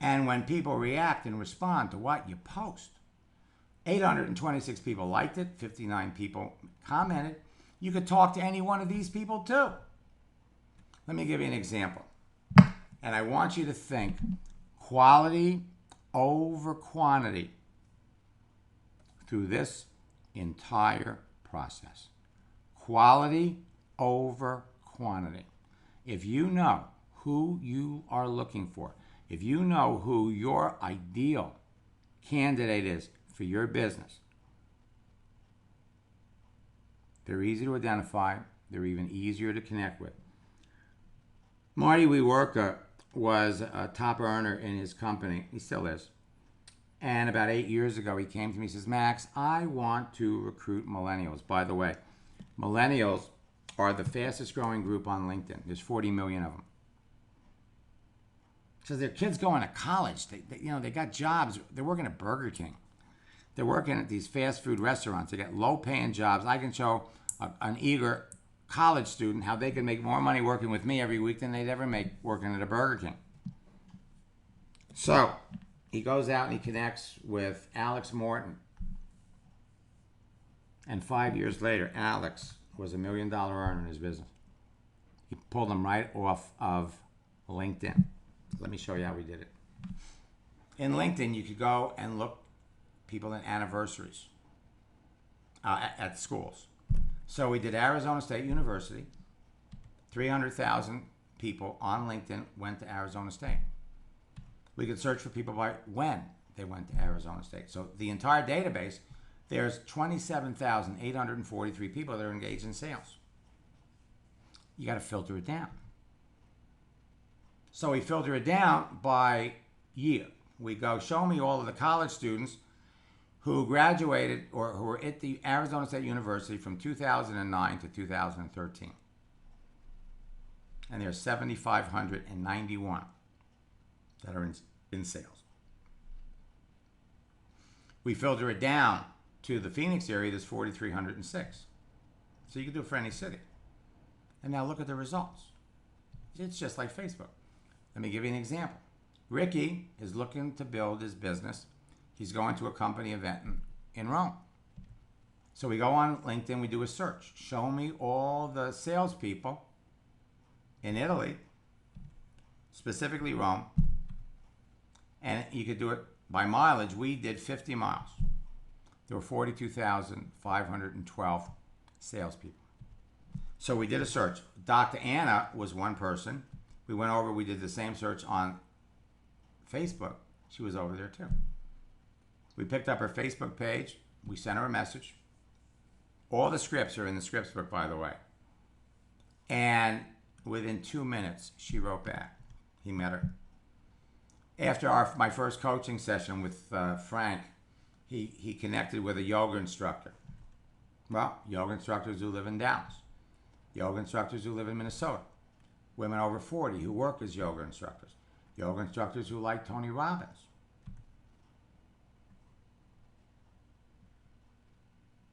[SPEAKER 1] And when people react and respond to what you post, 826 people liked it, 59 people commented. You could talk to any one of these people too. Let me give you an example. And I want you to think quality over quantity. through this entire process. Quality over quantity. If you know who you are looking for, if you know who your ideal candidate is for your business, they're easy to identify. They're even easier to connect with. Marty Weworka was a top earner in his company. He still is. And about 8 years ago, he came to me and says, Max, I want to recruit millennials. By the way, millennials are the fastest growing group on LinkedIn. There's 40 million of them. So their kids going to college. They got jobs. They're working at Burger King. They're working at these fast food restaurants. They got low-paying jobs. I can show an eager college student how they can make more money working with me every week than they'd ever make working at a Burger King. So he goes out and he connects with Alex Morton. And 5 years later, Alex was $1 million earner in his business. He pulled him right off of LinkedIn. Let me show you how we did it. In LinkedIn, you could go and look people in anniversaries at schools. So we did Arizona State University. 300,000 people on LinkedIn went to Arizona State. We could search for people by when they went to Arizona State. So the entire database, there's 27,843 people that are engaged in sales. You got to filter it down. So we filter it down by year. We go, show me all of the college students who graduated or who were at the Arizona State University from 2009 to 2013. And there's 7,591 that are in sales. We filter it down to the Phoenix area, there's 4,306. So you can do it for any city. And now look at the results. It's just like Facebook. Let me give you an example. Ricky is looking to build his business. He's going to a company event in Rome. So we go on LinkedIn, we do a search. Show me all the salespeople in Italy, specifically Rome. And you could do it by mileage. We did 50 miles. There were 42,512 salespeople. So we did a search. Dr. Anna was one person. We went over, we did the same search on Facebook. She was over there too. We picked up her Facebook page. We sent her a message. All the scripts are in the scripts book, by the way. And within 2 minutes, she wrote back. He met her. After my first coaching session with Frank, he connected with a yoga instructor. Well, yoga instructors who live in Dallas. Yoga instructors who live in Minnesota. Women over 40 who work as yoga instructors. Yoga instructors who like Tony Robbins.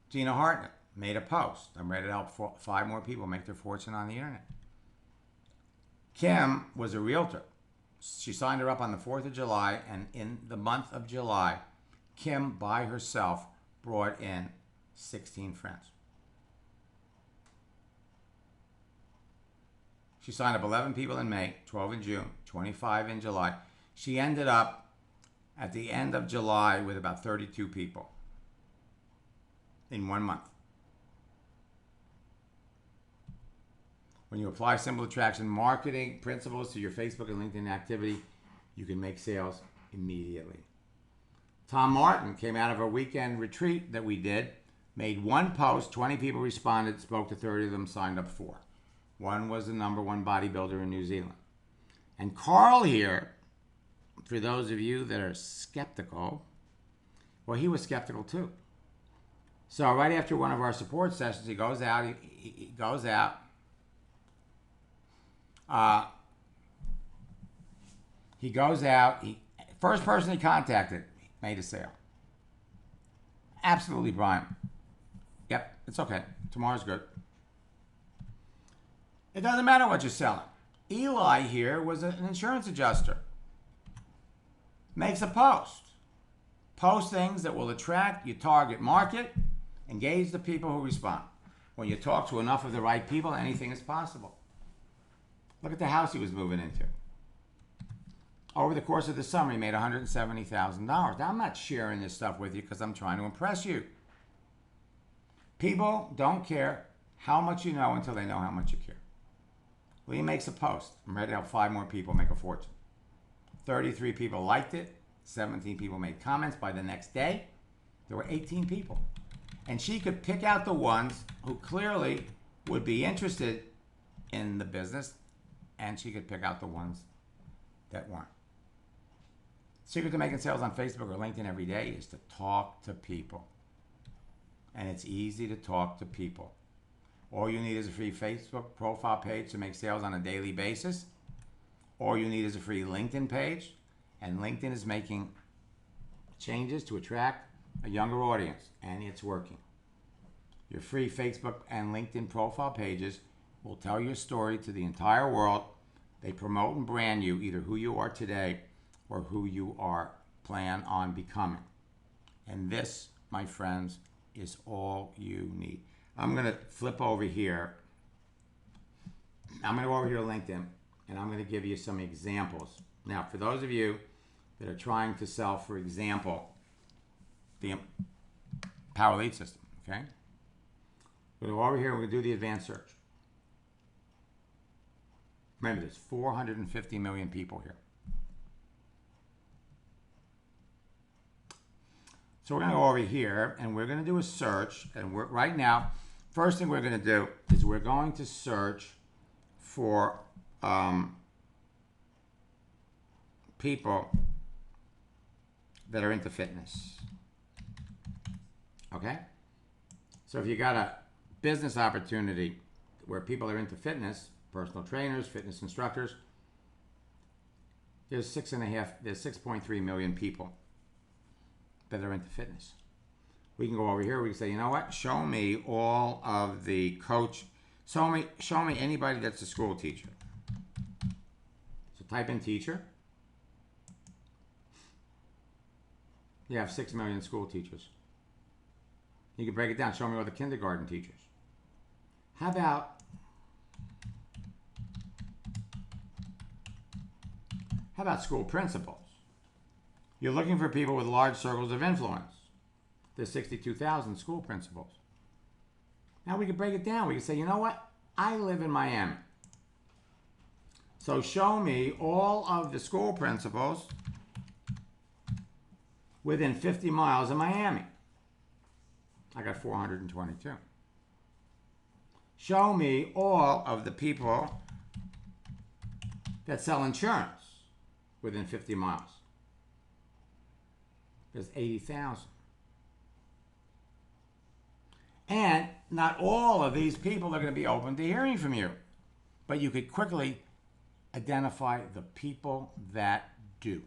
[SPEAKER 1] Gina Hartnett made a post. I'm ready to help 5 more people make their fortune on the internet. Kim was a realtor. She signed her up on the 4th of July, and in the month of July, Kim by herself brought in 16 friends. She signed up 11 people in May, 12 in June, 25 in July. She ended up at the end of July with about 32 people in 1 month. When you apply simple attraction marketing principles to your Facebook and LinkedIn activity, you can make sales immediately. Tom Martin came out of a weekend retreat that we did, made 1 post, 20 people responded, spoke to 30 of them, signed up 4. One was the #1 bodybuilder in New Zealand. And Carl here, for those of you that are skeptical, well, he was skeptical too. So right after one of our support sessions, he goes out, he goes out. First person he contacted made a sale. Absolutely, Brian. Yep, it's okay. Tomorrow's good. It doesn't matter what you're selling. Eli here was an insurance adjuster. Makes a post. Post things that will attract your target market. Engage the people who respond. When you talk to enough of the right people, anything is possible. Look at the house he was moving into. over the course of the summer, he made $170,000. Now, I'm not sharing this stuff with you because I'm trying to impress you. People don't care how much you know until they know how much you care. Lee makes a post. I'm ready to help 5 more people make a fortune. 33 people liked it. 17 people made comments. By the next day, there were 18 people. And she could pick out the ones who clearly would be interested in the business, and she could pick out the ones that weren't. Secret to making sales on Facebook or LinkedIn every day is to talk to people. And it's easy to talk to people. All you need is a free Facebook profile page to make sales on a daily basis. All you need is a free LinkedIn page. And LinkedIn is making changes to attract a younger audience, and it's working. Your free Facebook and LinkedIn profile pages will tell your story to the entire world. They promote and brand you, either who you are today or who you are plan on becoming. And this, my friends, is all you need. I'm going to flip over here. I'm going to go over here to LinkedIn, and I'm going to give you some examples. Now, for those of you that are trying to sell, for example, the Power Lead system, okay? We're going to go over here, we're going to do the advanced search. Remember, there's 450 million people here. So we're going to go over here, and we're going to do a search. And right now, first thing we're going to do is we're going to search for people that are into fitness. Okay? So if you got a business opportunity where people are into fitness, personal trainers, fitness instructors, there's 6.3 million people that are into fitness. We can go over here. We can say, you know what? Show me all of the coach. Show me anybody that's a school teacher. So type in teacher. You have 6 million school teachers. You can break it down. Show me all the kindergarten teachers. How about school principals? You're looking for people with large circles of influence. There's 62,000 school principals. Now we can break it down. We can say, you know what? I live in Miami. So show me all of the school principals within 50 miles of Miami. I got 422. Show me all of the people that sell insurance within 50 miles. There's 80,000. And not all of these people are going to be open to hearing from you. But you could quickly identify the people that do.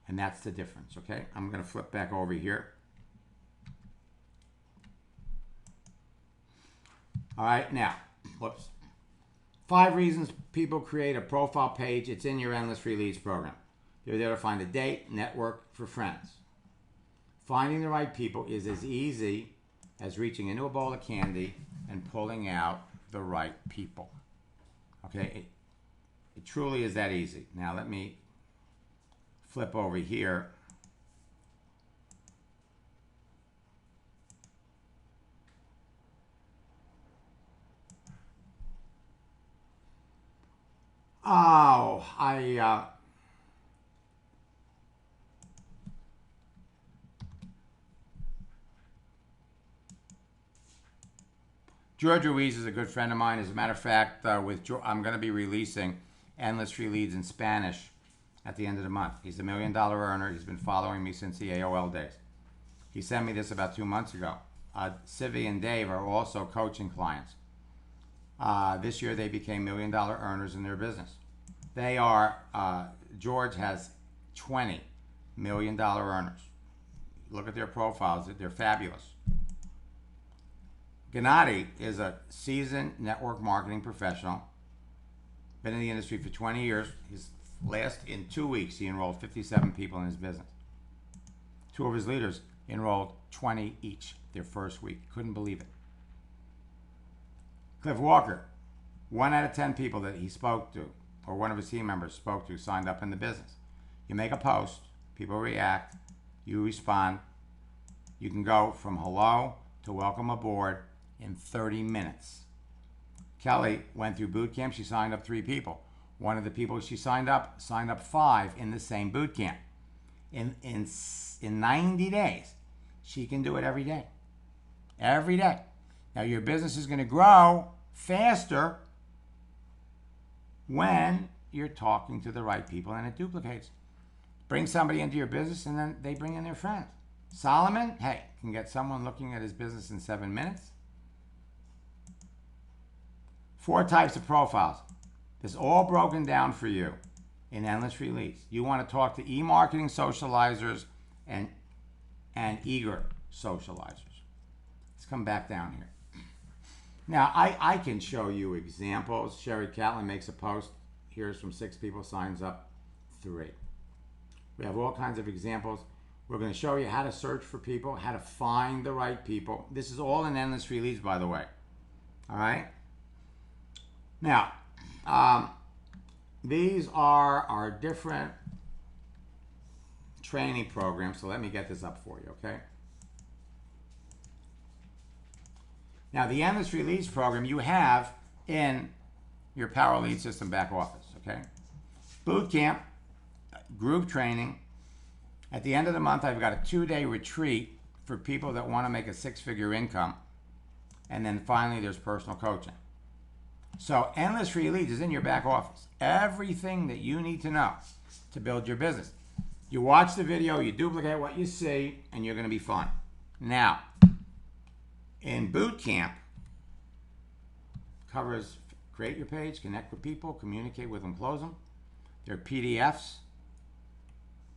[SPEAKER 1] And that's the difference, okay? I'm going to flip back over here. All right, now, whoops. 5 reasons people create a profile page. It's in your Endless Free Leads program. You're there to find a date, network, for friends. Finding the right people is as easy as reaching into a bowl of candy and pulling out the right people. Okay, it truly is that easy. Now let me flip over here. Oh, George Ruiz is a good friend of mine. As a matter of fact, I'm going to be releasing Endless Free Leads in Spanish at the end of the month. He's a $1 million earner. He's been following me since the AOL days. He sent me this about 2 months ago. Civi and Dave are also coaching clients. This year they became $1 million earners in their business. They are, George has 20 $1 million earners. Look at their profiles. They're fabulous. Gennady is a seasoned network marketing professional. Been in the industry for 20 years. In 2 weeks, he enrolled 57 people in his business. 2 of his leaders enrolled 20 each their first week. Couldn't believe it. Cliff Walker, 1 out of 10 people that he spoke to or one of his team members spoke to signed up in the business. You make a post, people react, you respond. You can go from hello to welcome aboard in 30 minutes. Kelly went through boot camp. She signed up 3 people. One of the people she signed up 5 in the same boot camp. In 90 days, she can do it every day. Every day. Now, your business is going to grow faster when you're talking to the right people and it duplicates. Bring somebody into your business and then they bring in their friends. Solomon, hey, can get someone looking at his business in 7 minutes. 4 types of profiles. This is all broken down for you in Endless Release. You want to talk to e-marketing socializers and eager socializers. Let's come back down here. Now, I can show you examples. Sherry Catlin makes a post. Here's from 6 people, signs up 3. We have all kinds of examples. We're going to show you how to search for people, how to find the right people. This is all in Endless Release, by the way. All right? Now, these are our different training programs. So let me get this up for you, okay? Now, the Endless Release program you have in your Power Lead System back office, okay? Boot camp, group training. At the end of the month, I've got a 2-day retreat for people that want to make a 6-figure income. And then finally, there's personal coaching. So Endless Release is in your back office. Everything that you need to know to build your business. You watch the video, you duplicate what you see, and you're going to be fine. Now, in boot camp, covers create your page, connect with people, communicate with them, close them. There are PDFs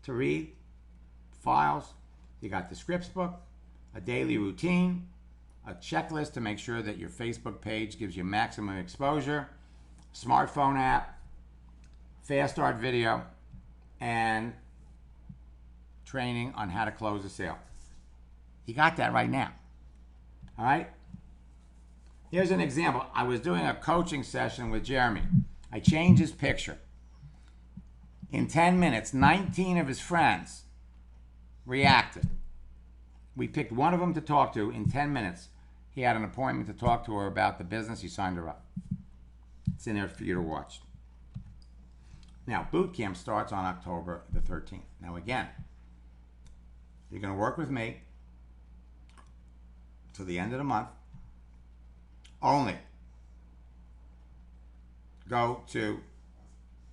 [SPEAKER 1] to read, files. You got the scripts book, a daily routine, a checklist to make sure that your Facebook page gives you maximum exposure, smartphone app, fast start video, and training on how to close a sale. You got that right now. All right? Here's an example. I was doing a coaching session with Jeremy. I changed his picture. In 10 minutes, 19 of his friends reacted. We picked one of them to talk to. In 10 minutes, he had an appointment to talk to her about the business. He signed her up. It's in there for you to watch. Now, boot camp starts on October the 13th. Now, again, you're going to work with me to the end of the month. Only go to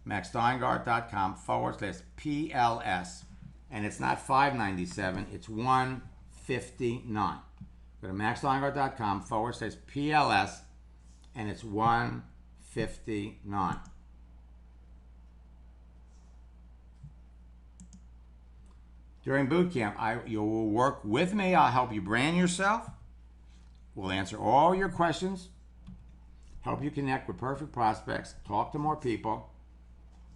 [SPEAKER 1] maxsteingart.com/PLS, and it's not $597, it's $159. Go to maxsteingart.com/PLS, and it's $159. During boot camp, you will work with me. I'll help you brand yourself. We'll answer all your questions, help you connect with perfect prospects, talk to more people.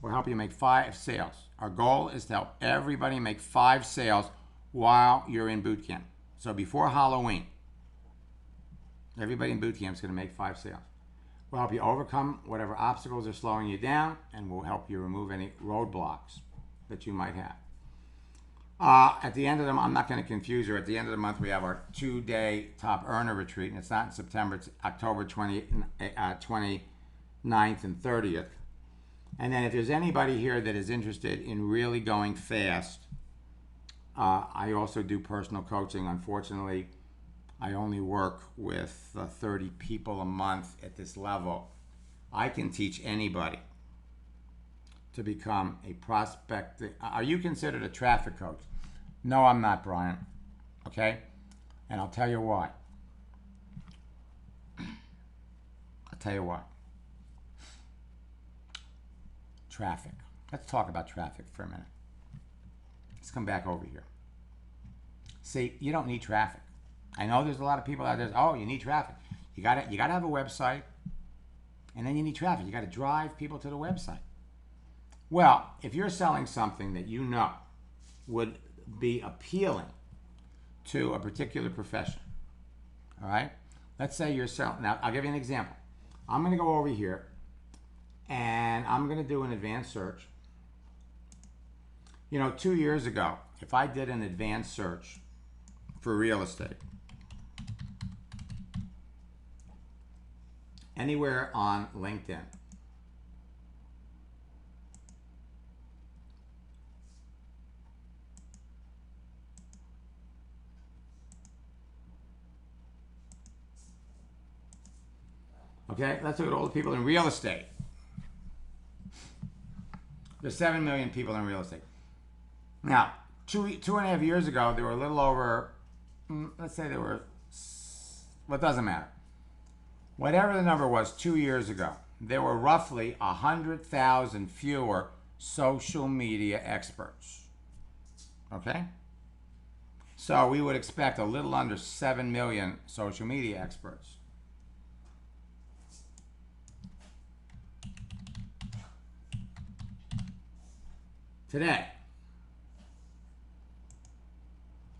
[SPEAKER 1] We'll help you make 5 sales. Our goal is to help everybody make 5 sales while you're in boot camp. So before Halloween, everybody in boot camp is going to make 5 sales. We'll help you overcome whatever obstacles are slowing you down, and we'll help you remove any roadblocks that you might have. At the end of the month, I'm not going to confuse you. At the end of the month, we have our 2-day top earner retreat, and it's not in September. It's October 29th and 30th. And then if there's anybody here that is interested in really going fast, I also do personal coaching. Unfortunately, I only work with 30 people a month at this level. I can teach anybody to become a prospect. Are you considered a traffic coach? No, I'm not, Brian. Okay? And I'll tell you why. I'll tell you why. Traffic. Let's talk about traffic for a minute. Let's come back over here. See, you don't need traffic. I know there's a lot of people out there. Oh, you need traffic. You gotta have a website, and then you need traffic. You gotta drive people to the website. Well, if you're selling something that you know would be appealing to a particular profession, all right? Let's say you're selling. Now, I'll give you an example. I'm going to go over here, and I'm going to do an advanced search. 2 years ago, if I did an advanced search for real estate, anywhere on LinkedIn, okay, let's look at all the people in real estate. There's 7 million people in real estate. Now, two and a half years ago, there were a little over, let's say there were, well, it doesn't matter. Whatever the number was 2 years ago, there were roughly 100,000 fewer social media experts. Okay? So we would expect a little under 7 million social media experts. Today,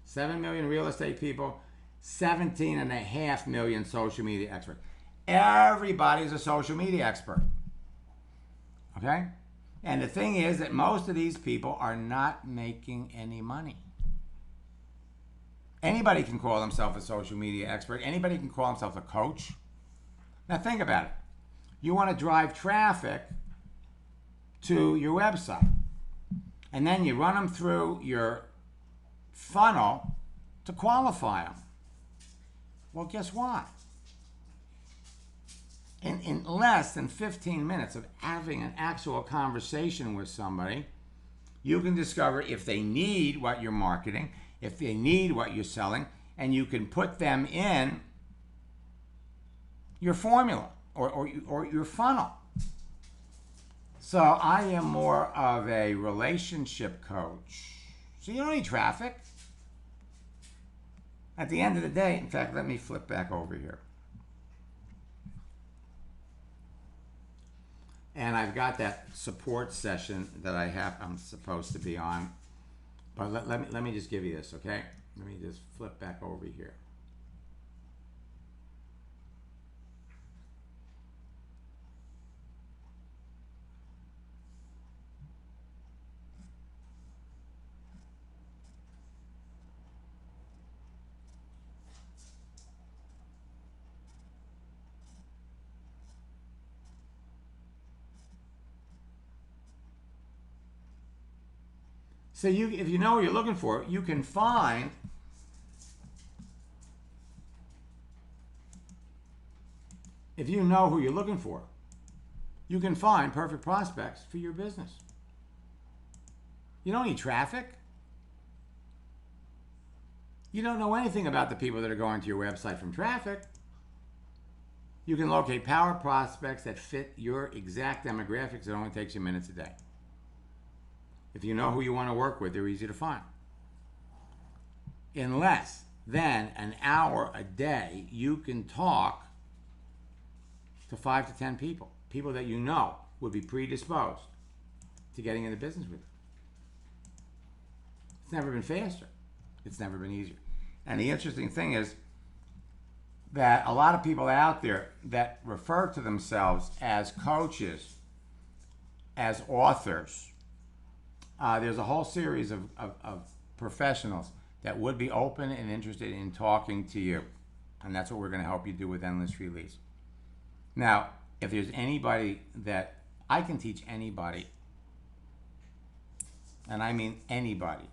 [SPEAKER 1] 7 million real estate people, 17.5 million social media experts. Everybody's a social media expert. Okay? And the thing is that most of these people are not making any money. Anybody can call themselves a social media expert. Anybody can call themselves a coach. Now think about it. You want to drive traffic to your website. And then you run them through your funnel to qualify them. Well, guess what? In less than 15 minutes of having an actual conversation with somebody, you can discover if they need what you're marketing, if they need what you're selling, and you can put them in your formula or your funnel. So I am more of a relationship coach. So you don't need traffic. At the end of the day, in fact, let me flip back over here. And I've got that support session that I'm supposed to be on. But let me just give you this, okay? Let me just flip back over here. So if you know what you're looking for, you can find if you know who you're looking for, you can find perfect prospects for your business. You don't need traffic. You don't know anything about the people that are going to your website from traffic. You can locate power prospects that fit your exact demographics. It only takes you minutes a day. If you know who you want to work with, they're easy to find. In less than an hour a day, you can talk to 5 to 10 people that you know would be predisposed to getting into business with you. It's never been faster. It's never been easier. And the interesting thing is that a lot of people out there that refer to themselves as coaches, as authors, there's a whole series of professionals that would be open and interested in talking to you. And that's what we're going to help you do with Endless Free Leads. Now, if there's anybody that I can teach anybody, and I mean anybody,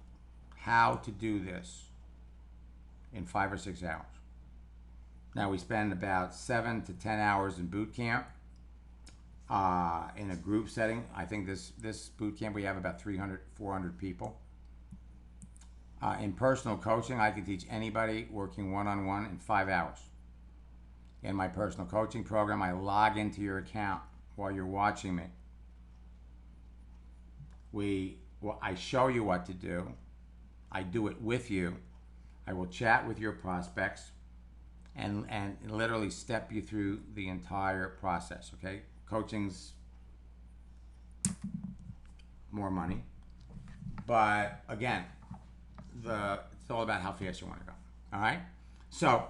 [SPEAKER 1] how to do this in 5 or 6 hours. Now, we spend about 7 to 10 hours in boot camp. In a group setting. I think this boot camp we have about 300, 400 people. In personal coaching, I can teach anybody working one-on-one in 5 hours. In my personal coaching program, I log into your account while you're watching me. I show you what to do. I do it with you. I will chat with your prospects and literally step you through the entire process, okay? Coaching's more money, but again, it's all about how fast you want to go. All right, so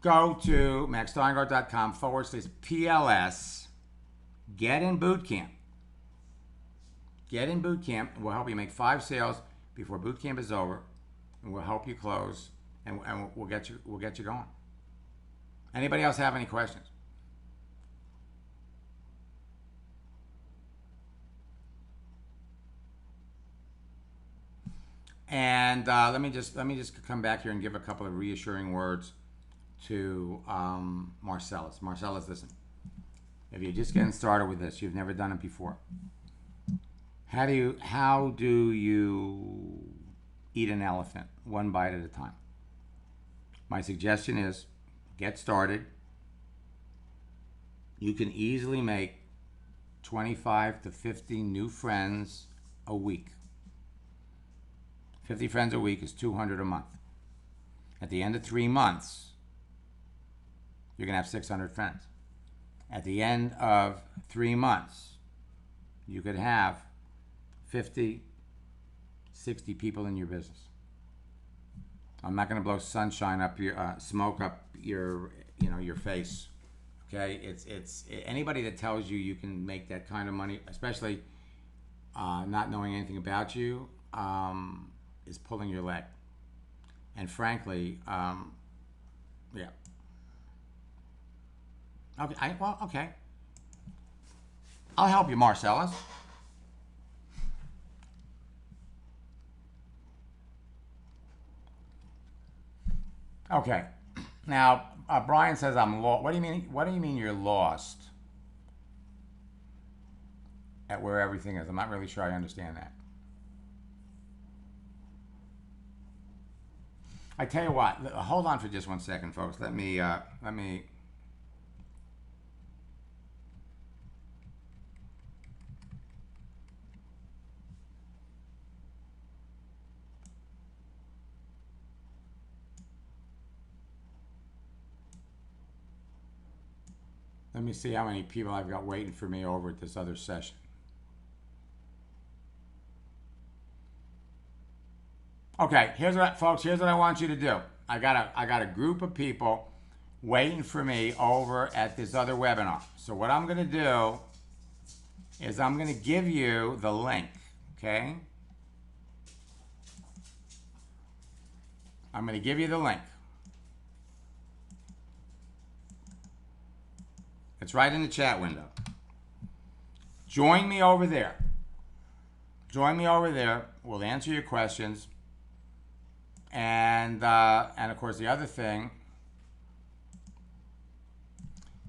[SPEAKER 1] go to maxsteingart.com/PLS Get in boot camp. Get in boot camp, and we'll help you make 5 sales before boot camp is over, and we'll help you close, and we'll get you going. Anybody else have any questions? And let me just come back here and give a couple of reassuring words to Marcellus. Marcellus, listen. If you're just getting started with this, you've never done it before. How do you eat an elephant one bite at a time? My suggestion is get started. You can easily make 25 to 50 new friends a week. 50 friends a week is 200 a month. At the end of 3 months, you're going to have 600 friends. At the end of 3 months, you could have 50, 60 people in your business. I'm not going to blow sunshine up your, smoke up your face. Okay, it's anybody that tells you you can make that kind of money, especially not knowing anything about you, is pulling your leg. And frankly, yeah. Okay, okay. I'll help you, Marcellus. Okay. Now, Brian says I'm lost. What do you mean? What do you mean you're lost at where everything is? I'm not really sure I understand that. I tell you what. Hold on for just 1 second, folks. Let me. Let me see how many people I've got waiting for me over at this other session. Okay, here's what, folks. Here's what I want you to do. I got a group of people waiting for me over at this other webinar. So what I'm going to do is I'm going to give you the link. Okay. I'm going to give you the link. It's right in the chat window. Join me over there. Join me over there. We'll answer your questions. And of course, the other thing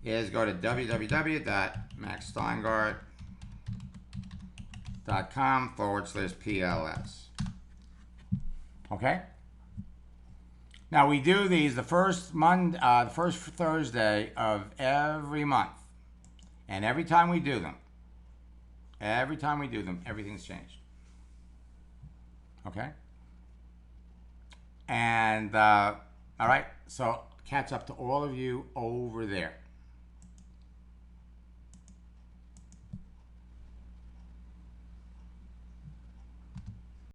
[SPEAKER 1] is go to www.maxsteingart.com/PLS. Okay. Now we do these the first Thursday of every month, and every time we do them, everything's changed. Okay. And all right, so catch up to all of you over there.